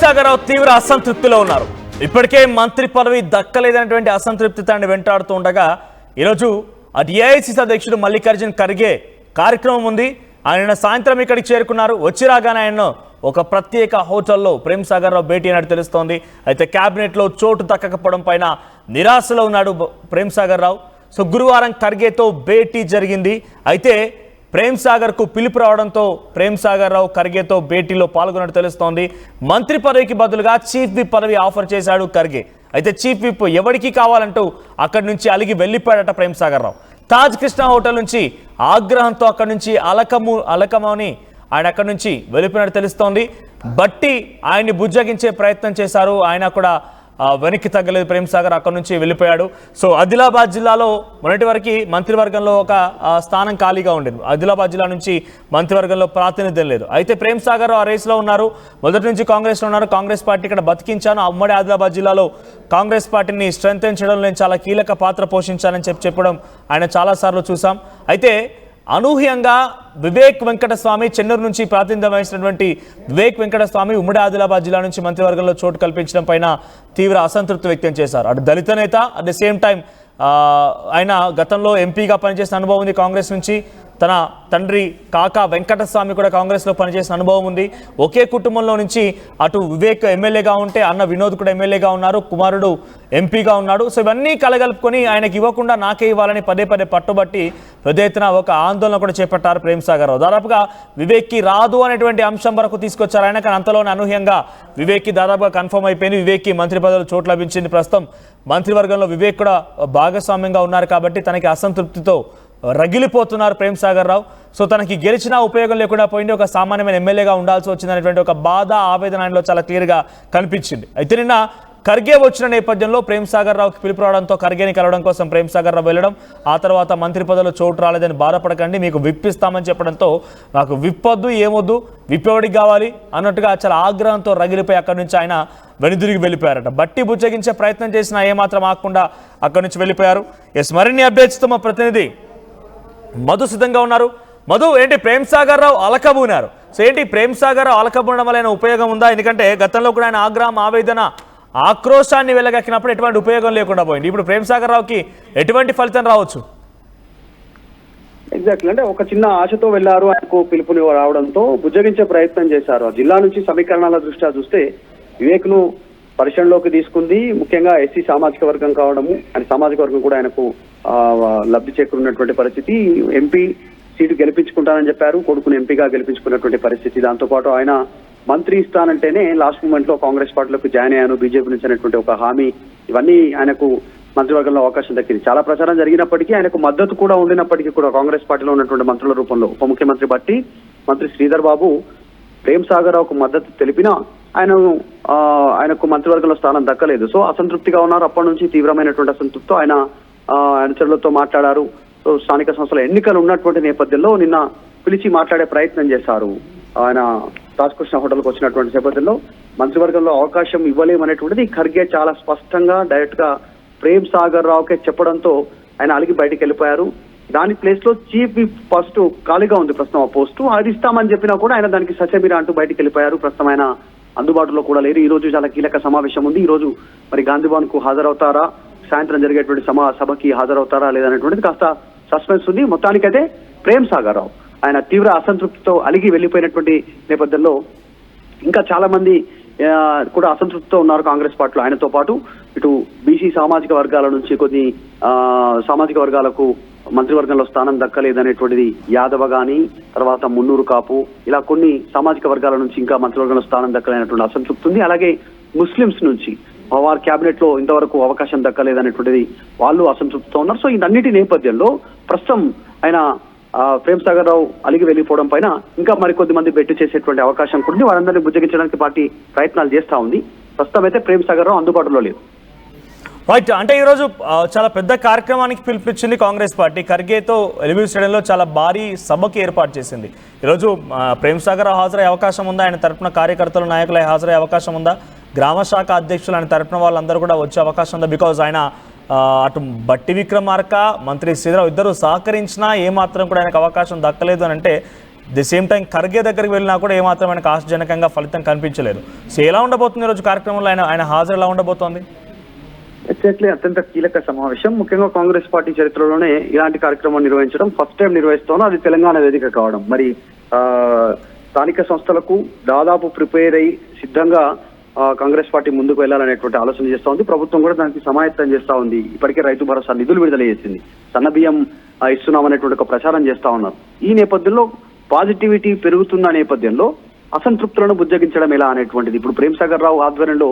సాగర్ రావు తీవ్ర అసంతృప్తిలో ఉన్నారు. ఇప్పటికే మంత్రి పదవి దక్కలేదనేటువంటి అసంతృప్తి తనని వెంటాడుతూ ఉండగా ఈరోజు అటు ఏఐసిసి అధ్యక్షుడు మల్లికార్జున్ ఖర్గే కార్యక్రమం ఉంది. ఆయన సాయంత్రం ఇక్కడికి చేరుకున్నారు. వచ్చి రాగానే ఆయన ఒక ప్రత్యేక హోటల్లో ప్రేమ్ సాగర్ రావు భేటీ అయినట్టు తెలుస్తోంది. అయితే క్యాబినెట్లో చోటు దక్కకపోవడం పైన నిరాశలో ఉన్నాడు ప్రేమ్ సాగర్ రావు. సో గురువారం ఖర్గేతో భేటీ జరిగింది. అయితే ప్రేమ్ సాగర్కు పిలుపు రావడంతో ప్రేమ్ సాగర్ రావు ఖర్గేతో భేటీలో పాల్గొన్నట్టు తెలుస్తోంది. మంత్రి పదవికి బదులుగా చీఫ్ విప్ పదవి ఆఫర్ చేశాడు ఖర్గే. అయితే చీఫ్ విప్ ఎవరికి కావాలంటూ అక్కడి నుంచి అలిగి వెళ్ళిపోయాడట ప్రేమ్ సాగర్ రావు. తాజ్ కృష్ణ హోటల్ నుంచి ఆగ్రహంతో అక్కడి నుంచి అలకమని ఆయన అక్కడి నుంచి వెళ్ళిపోయినట్టు తెలుస్తోంది. బట్టి ఆయన్ని బుజ్జగించే ప్రయత్నం చేశారు. ఆయన కూడా వెనక్కి తగ్గలేదు. ప్రేమ్ సాగర్ అక్కడి నుంచి వెళ్ళిపోయాడు. సో ఆదిలాబాద్ జిల్లాలో మొన్నటి వరకు మంత్రివర్గంలో ఒక స్థానం ఖాళీగా ఉండేది. ఆదిలాబాద్ జిల్లా నుంచి మంత్రివర్గంలో ప్రాతినిధ్యం లేదు. అయితే ప్రేమ్ సాగర్ ఆ రేస్లో ఉన్నారు. మొదటి నుంచి కాంగ్రెస్లో ఉన్నారు. కాంగ్రెస్ పార్టీ ఇక్కడ బతికించాను, ఉమ్మడి ఆదిలాబాద్ జిల్లాలో కాంగ్రెస్ పార్టీని స్ట్రెంథెన్ చేయడంలో నేను చాలా కీలక పాత్ర పోషించానని చెప్పడం ఆయన చాలాసార్లు చూసాం. అయితే అనూహ్యంగా వివేక్ వెంకటస్వామి చెన్నూరు నుంచి ప్రాతినిధ్యం వహించినటువంటి వివేక్ వెంకటస్వామి ఉమ్మడి ఆదిలాబాద్ జిల్లా నుంచి మంత్రివర్గంలో చోటు కల్పించడం పైన తీవ్ర అసంతృప్తి వ్యక్తం చేశారు. అటు దళిత నేత, అట్ ద సేమ్ టైం ఆయన గతంలో ఎంపీగా పనిచేసిన అనుభవం ఉంది. కాంగ్రెస్ నుంచి తన తండ్రి కాకా వెంకటస్వామి కూడా కాంగ్రెస్లో పనిచేసిన అనుభవం ఉంది. ఒకే కుటుంబంలో నుంచి అటు వివేక్ ఎమ్మెల్యేగా ఉంటే అన్న వినోద్ కూడా ఎమ్మెల్యేగా ఉన్నారు, కుమారుడు ఎంపీగా ఉన్నాడు. సో ఇవన్నీ కలగలుపుకొని ఆయనకి ఇవ్వకుండా నాకే ఇవ్వాలని పదే పట్టుబట్టి పెద్ద ఎత్తున ఒక ఆందోళన కూడా చేపట్టారు ప్రేమ్ సాగర్ రావు. దాదాపుగా వివేక్కి రాదు అనేటువంటి అంశం వరకు తీసుకొచ్చారు ఆయన. కానీ అంతలోనే అనూహ్యంగా వివేక్కి దాదాపుగా కన్ఫర్మ్ అయిపోయింది. వివేక్కి మంత్రి పదవులు చోటు లభించింది. ప్రస్తుతం మంత్రివర్గంలో వివేక్ కూడా భాగస్వామ్యంగా ఉన్నారు కాబట్టి తనకి అసంతృప్తితో రగిలిపోతున్నారు ప్రేమ్ సాగర్ రావు. సో తనకి గెలిచినా ఉపయోగం లేకుండా పోయింది, ఒక సామాన్యమైన ఎమ్మెల్యేగా ఉండాల్సి వచ్చిందనేటువంటి ఒక బాధ, ఆవేదన ఆయనలో చాలా క్లియర్గా కనిపించింది. అయితే నిన్న ఖర్గే వచ్చిన నేపథ్యంలో ప్రేమ్ సాగర్ రావుకి పిలుపు రావడంతో ఖర్గేని కలవడం కోసం ప్రేమ్ సాగర్ రావు వెళ్ళడం, ఆ తర్వాత మంత్రి పదవిలో చోటు రాలేదని బాధపడకండి, మీకు విప్పిస్తామని చెప్పడంతో నాకు విప్పొద్దు, ఏమొద్దు, విప్పేవాడికి కావాలి అన్నట్టుగా చాలా ఆగ్రహంతో రగిలిపోయి అక్కడి నుంచి ఆయన వెనుదిరిగి వెళ్ళిపోయారట. బట్టి బుజ్జగించే ప్రయత్నం చేసినా ఏమాత్రం ఆగకుండా అక్కడి నుంచి వెళ్ళిపోయారు. ఎస్, మరిన్ని అప్డేట్స్తో మా ప్రతినిధి మధు సిద్ధంగా ఉన్నారు. మధు, ఏంటి ప్రేమ్ సాగర్ రావు అలకబూనారు? సో ఏంటి ప్రేమ్ సాగర్ రావు అలకబూనడం వల్ల ఉపయోగం ఉందా? ఎందుకంటే గతంలో కూడా ఆయన ఆగ్రహం, ఆవేదన, ఆక్రోశాన్ని వెళ్ళగక్కినప్పుడు ఎటువంటి ఉపయోగం లేకుండా పోయింది. ఇప్పుడు ప్రేమ్ సాగర్ రావుకి ఎటువంటి ఫలితం రావచ్చు? ఎగ్జాక్ట్లీ, అంటే ఒక చిన్న ఆశతో వెళ్లారు. ఆయనకు పిలుపుని రావడంతో బుజ్జగించే ప్రయత్నం చేశారు. జిల్లా నుంచి సమీకరణాల దృష్ట్యా చూస్తే వివేక్ ను పరిశీలనలోకి తీసుకుంది. ముఖ్యంగా ఎస్సీ సామాజిక వర్గం కావడము, ఆయన సామాజిక వర్గం కూడా ఆయనకు లబ్ధి చేకూరినటువంటి పరిస్థితి. ఎంపీ సీటు గెలిపించుకుంటానని చెప్పారు, కొడుకుని ఎంపీగా గెలిపించుకున్నటువంటి పరిస్థితి. దాంతోపాటు ఆయన మంత్రి ఇస్తానంటేనే లాస్ట్ మూమెంట్ లో కాంగ్రెస్ పార్టీలోకి జాయిన్ అయ్యాను, బీజేపీ నుంచి అనేటువంటి ఒక హామీ, ఇవన్నీ ఆయనకు మంత్రివర్గంలో అవకాశం దక్కింది. చాలా ప్రచారం జరిగినప్పటికీ, ఆయనకు మద్దతు కూడా ఉండినప్పటికీ కూడా కాంగ్రెస్ పార్టీలో ఉన్నటువంటి మంత్రుల రూపంలో ఉప ముఖ్యమంత్రి బట్టి, మంత్రి శ్రీధర్ బాబు ప్రేమ్ సాగర్ రావుకు మద్దతు తెలిపినా ఆయనకు మంత్రివర్గంలో స్థానం దక్కలేదు. సో అసంతృప్తిగా ఉన్నారు. అప్పటి నుంచి తీవ్రమైనటువంటి అసంతృప్తితో ఆయన అనుచరులతో మాట్లాడారు. సో స్థానిక సంస్థల ఎన్నికలు ఉన్నటువంటి నేపథ్యంలో నిన్న పిలిచి మాట్లాడే ప్రయత్నం చేశారు. ఆయన తాజ్కృష్ణ హోటల్కి వచ్చినటువంటి నేపథ్యంలో మంత్రివర్గంలో అవకాశం ఇవ్వలేమనేటువంటిది ఖర్గే చాలా స్పష్టంగా డైరెక్ట్ గా ప్రేమ్ సాగర్ రావుకే చెప్పడంతో ఆయన అలిగి బయటికి వెళ్ళిపోయారు. దాని ప్లేస్ లో చీఫ్ విప్ ఫస్ట్ ఖాళీగా ఉంది ప్రస్తుతం, ఆ పోస్టు అది ఇస్తామని చెప్పినా కూడా ఆయన దానికి ససేమిరా అంటూ బయటికి వెళ్ళిపోయారు. ప్రస్తుతం ఆయన అందుబాటులో కూడా లేరు. ఈ రోజు చాలా కీలక సమావేశం ఉంది. ఈ రోజు మరి గాంధీ భవన్ కు హాజరవుతారా, సాయంత్రం జరిగేటువంటి సభకి హాజరవుతారా లేదనేటువంటిది కాస్త సస్పెన్స్ ఉంది. మొత్తానికైతే ప్రేమ్ సాగర్ రావు ఆయన తీవ్ర అసంతృప్తితో అలిగి వెళ్ళిపోయినటువంటి నేపథ్యంలో ఇంకా చాలా మంది కూడా అసంతృప్తితో ఉన్నారు కాంగ్రెస్ పార్టీలో. ఆయనతో పాటు ఇటు బీసీ సామాజిక వర్గాల నుంచి కొన్ని సామాజిక వర్గాలకు మంత్రివర్గంలో స్థానం దక్కలేదనేటువంటిది, యాదవ గాని, తర్వాత మున్నూరు కాపు, ఇలా కొన్ని సామాజిక వర్గాల నుంచి ఇంకా మంత్రివర్గంలో స్థానం దక్కలేనటువంటి అసంతృప్తి ఉంది. అలాగే ముస్లింస్ నుంచి వారి క్యాబినెట్ లో ఇంతవరకు అవకాశం దక్కలేదనేటువంటిది వాళ్ళు అసంతృప్తితో ఉన్నారు. సో ఇదన్నిటి నేపథ్యంలో ప్రస్తుతం ఆయన ప్రేమ్ సాగర్ రావు అలిగి వెళ్ళిపోవడం పైన ఇంకా మరికొద్ది మంది బెట్టు చేసేటువంటి అవకాశం కూడా ఉంది. వారందరినీ బుజ్జగించడానికి పార్టీ ప్రయత్నాలు చేస్తా ఉంది. ప్రస్తుతం అయితే ప్రేమ్ సాగర్ రావు అందుబాటులో లేదు. రైట్, అంటే ఈరోజు చాలా పెద్ద కార్యక్రమానికి పిలిపించింది కాంగ్రెస్ పార్టీ. ఖర్గేతో ఎల్బీ స్టేడియంలో చాలా భారీ సభకి ఏర్పాటు చేసింది. ఈరోజు ప్రేమ్ సాగర్ రావు హాజరయ్యే అవకాశం ఉందా? ఆయన తరపున కార్యకర్తలు, నాయకులు హాజరయ్యే అవకాశం ఉందా? గ్రామ శాఖ అధ్యక్షులు ఆయన తరపున వాళ్ళందరూ కూడా వచ్చే అవకాశం ఉందా? బికాజ్ ఆయన అటు బట్టి విక్రమార్క, మంత్రి శ్రీధర్ ఇద్దరు సహకరించినా ఏమాత్రం కూడా ఆయనకు అవకాశం దక్కలేదు అని అంటే ది సేమ్ టైం ఖర్గే దగ్గరికి వెళ్ళినా కూడా ఏమాత్రం ఆయనకు ఆశాజనకంగా ఫలితం కనిపించలేదు. సో ఎలా ఉండబోతుంది ఈరోజు కార్యక్రమంలో ఆయన హాజరు ఎలా ఉండబోతోంది? ఎగ్జాక్ట్లీ, అత్యంత కీలక సమావేశం. ముఖ్యంగా కాంగ్రెస్ పార్టీ చరిత్రలోనే ఇలాంటి కార్యక్రమం నిర్వహించడం ఫస్ట్ టైం నిర్వహిస్తామో అది తెలంగాణ వేదిక కావడం. మరి స్థానిక సంస్థలకు దాదాపు ప్రిపేర్ అయ్యి సిద్ధంగా కాంగ్రెస్ పార్టీ ముందుకు వెళ్లాలనేటువంటి ఆలోచన చేస్తా ఉంది. ప్రభుత్వం కూడా దానికి సమాయత్తం చేస్తా ఉంది. ఇప్పటికే రైతు భరోసా నిధులు విడుదల చేసింది, సన్న బియ్యం ఇస్తున్నామనేటువంటి ఒక ప్రచారం చేస్తా ఉన్నారు. ఈ నేపథ్యంలో పాజిటివిటీ పెరుగుతున్న నేపథ్యంలో అసంతృప్తులను బుజ్జగించడం ఎలా అనేటువంటిది ఇప్పుడు ప్రేమ్సాగర్ రావు ఆధ్వర్యంలో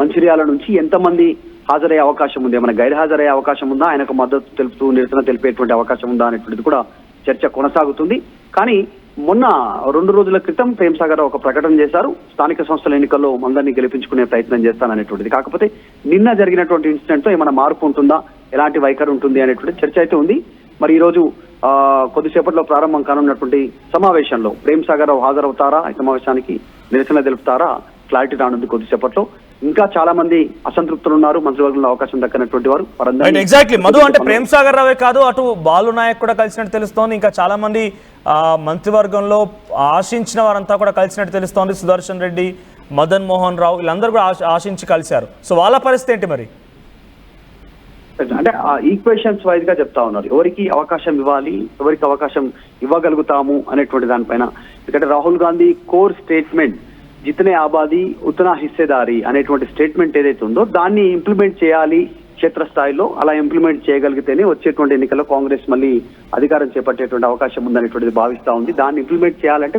మంచిర్యాల నుంచి ఎంతమంది హాజరయ్యే అవకాశం ఉంది, ఏమైనా గైర్ హాజరయ్యే అవకాశం ఉందా, ఆయనకు మద్దతు తెలుపుతూ నిరసన తెలిపేటువంటి అవకాశం ఉందా అనేటువంటిది కూడా చర్చ కొనసాగుతుంది. కానీ మొన్న 2 రోజుల క్రితం ప్రేమ్సాగర్ రావు ఒక ప్రకటన చేశారు, స్థానిక సంస్థల ఎన్నికల్లో అందరినీ గెలిపించుకునే ప్రయత్నం చేస్తాననేటువంటిది. కాకపోతే నిన్న జరిగినటువంటి ఇన్సిడెంట్ తో ఏమైనా మార్పు ఉంటుందా, ఎలాంటి వైఖరి ఉంటుంది అనేటువంటి చర్చ అయితే ఉంది. మరి ఈ రోజు కొద్దిసేపట్లో ప్రారంభం కానున్నటువంటి సమావేశంలో ప్రేమ్సాగర్ రావు హాజరవుతారా, ఈ సమావేశానికి నిరసన తెలుపుతారా, క్లారిటీ రానుంది కొద్దిసేపట్లో. ఇంకా చాలా మంది అసంతృప్తులు ఉన్నారు, మంత్రివర్గంలో అవకాశం దక్కనటువంటి వారు. ఎగ్జాక్ట్లీ మధు, అంటే ప్రేమ్సాగర్ రావే కాదు, అటు బాలు నాయక్ కూడా కలిసినట్టు తెలుస్తోంది. ఇంకా చాలా మంది మంత్రివర్గంలో ఆశించిన వారంతా కూడా కలిసినట్టు తెలుస్తోంది. సుదర్శన్ రెడ్డి, మదన్ మోహన్ రావు వీళ్ళందరూ కూడా ఆశించి కలిశారు. సో వాళ్ళ పరిస్థితి ఏంటి మరి? అంటే ఈక్వేషన్స్ వైజ్ గా చెప్తా ఉన్నారు, ఎవరికి అవకాశం ఇవ్వాలి, ఎవరికి అవకాశం ఇవ్వగలుగుతాము అనేటువంటి దానిపైన. ఎందుకంటే రాహుల్ గాంధీ కోర్ స్టేట్మెంట్ జితనే ఆబాదీ ఉతనా హిస్సేదారీ అనేటువంటి స్టేట్మెంట్ ఏదైతే ఉందో దాన్ని ఇంప్లిమెంట్ చేయాలి క్షేత్రస్థాయిలో. అలా ఇంప్లిమెంట్ చేయగలిగితేనే వచ్చేటువంటి ఎన్నికల్లో కాంగ్రెస్ మళ్ళీ అధికారం చేపట్టేటువంటి అవకాశం ఉందనేటువంటిది భావిస్తా ఉంది. దాన్ని ఇంప్లిమెంట్ చేయాలంటే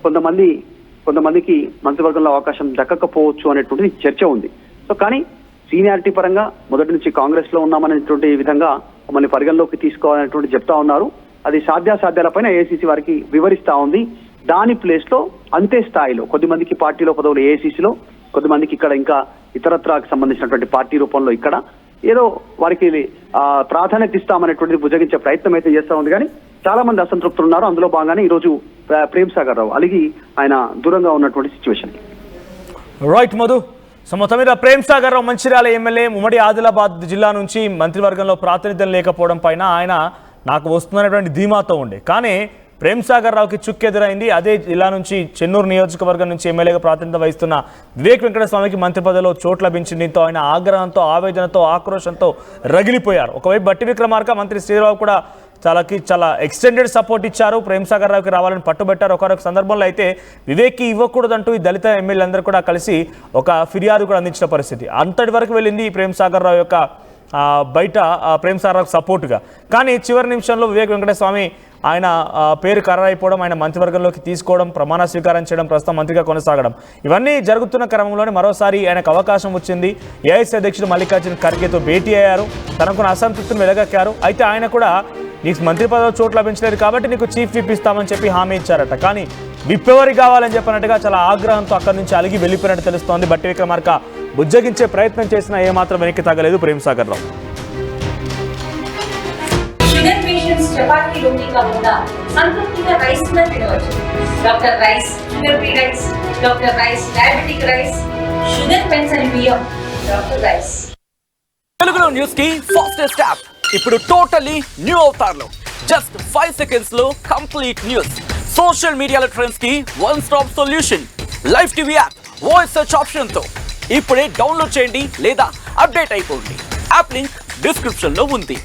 కొంతమందికి మంత్రివర్గంలో అవకాశం దక్కకపోవచ్చు అనేటువంటిది చర్చ ఉంది. సో కానీ సీనియారిటీ పరంగా మొదటి నుంచి కాంగ్రెస్ లో ఉన్నామనేటువంటి విధంగా మమ్మల్ని పరిగణలోకి తీసుకోవాలనేటువంటి చెప్తా ఉన్నారు. అది సాధ్యాసాధ్యాలపైన ఏఐసీసీ వారికి వివరిస్తా ఉంది. దాని ప్లేస్ లో అంతే స్థాయిలో కొద్దిమందికి పార్టీలో పదవులు ఏఐసీసీలో, కొద్దిమందికి ఇక్కడ ఇంకా ఇతరత్రాకు సంబంధించినటువంటి పార్టీ రూపంలో ఇక్కడ ఏదో వారికి ప్రాధాన్యత ఇస్తామనేటువంటిది భుజగించే ప్రయత్నం అయితే చేస్తా ఉంది. కానీ చాలా మంది అసంతృప్తులు ఉన్నారు. అందులో భాగంగానే ఈ రోజు ప్రేమ్సాగర్ రావు అలిగి ఆయన దూరంగా ఉన్నటువంటి సిచ్యువేషన్. రైట్ మధు. సో మొత్తం మీద ప్రేమ్సాగర్ రావు మంచిర్యాల ఎమ్మెల్యే ఉమ్మడి ఆదిలాబాద్ జిల్లా నుంచి మంత్రివర్గంలో ప్రాతినిధ్యం లేకపోవడం పైన ఆయన నాకు వస్తున్నటువంటి ధీమాతో ఉండే, కానీ ప్రేమ్సాగర్ రావుకి చుక్కెదురైంది. అదే జిల్లా నుంచి చెన్నూరు నియోజకవర్గం నుంచి ఎమ్మెల్యేగా ప్రాతినిధ్యం వహిస్తున్న వివేక్ వెంకటస్వామికి మంత్రి పదవిలో చోటు లభించింది. దీంతో ఆయన ఆగ్రహంతో, ఆవేదనతో, ఆక్రోశంతో రగిలిపోయారు. ఒకవైపు బట్టి విక్రమార్క, మంత్రి శ్రీరావు కూడా చాలా ఎక్స్టెండెడ్ సపోర్ట్ ఇచ్చారు, ప్రేమ్సాగర్ రావుకి రావాలని పట్టుబట్టారు. ఒకరొక సందర్భంలో అయితే వివేక్కి ఇవ్వకూడదంటూ ఈ దళిత ఎమ్మెల్యేలందరూ కూడా కలిసి ఒక ఫిర్యాదు కూడా అందించిన పరిస్థితి. అంతటి వరకు వెళ్ళింది ఈ ప్రేమ్సాగర్ రావు యొక్క బయట ప్రేమ్సాగర్ రావుకి సపోర్టుగా. కానీ చివరి నిమిషంలో వివేక్ వెంకటస్వామి ఆయన పేరు ఖరారైపోవడం, ఆయన మంత్రివర్గంలోకి తీసుకోవడం, ప్రమాణ స్వీకారం చేయడం, ప్రస్తుతం మంత్రిగా కొనసాగడం, ఇవన్నీ జరుగుతున్న క్రమంలోనే మరోసారి ఆయనకు అవకాశం వచ్చింది. ఏఐసీ అధ్యక్షుడు మల్లికార్జున ఖర్గేతో భేటీ అయ్యారు, తనకున్న అసంతృప్తిని వెలగక్కారు. అయితే ఆయన కూడా నీకు మంత్రి పదవి చోటు లభించలేదు కాబట్టి నీకు చీఫ్ విప్ ఇస్తామని చెప్పి హామీ ఇచ్చారట. కానీ విప్ ఎవరికి కావాలని చెప్పినట్టుగా చాలా ఆగ్రహంతో అక్కడి నుంచి అలిగి వెళ్ళిపోయినట్టు తెలుస్తోంది. బట్టి విక్రమార్క బుజ్జగించే ప్రయత్నం చేసినా ఏమాత్రం వెనక్కి తగ్గలేదు ప్రేమ్సాగర్ రావు. షుగర్ పేషెంట్స్ చపాతీ రోటీ కాకుండా సంతృప్తిగా రైస్ కూడా తినవచ్చు. Doctor rice, sugar free rice, doctor rice, diabetic rice, sugar pension బియ్యం, డాక్టర్ రైస్. తెలుగులో న్యూస్ కి ఫాస్టెస్ట్ యాప్ ఇప్పుడు టోటల్లీ న్యూ అవతార్లో జస్ట్ 5 సెకండ్స్ లో కంప్లీట్ న్యూస్. సోషల్ మీడియాలో ట్రెండ్స్ కి one stop solution. Live TV app voice search option తో ఇప్పుడే download చేయండి లేదా అప్డేట్ అయిపోండి. యాప్ లింక్ డిస్క్రిప్షన్ లో ఉంది.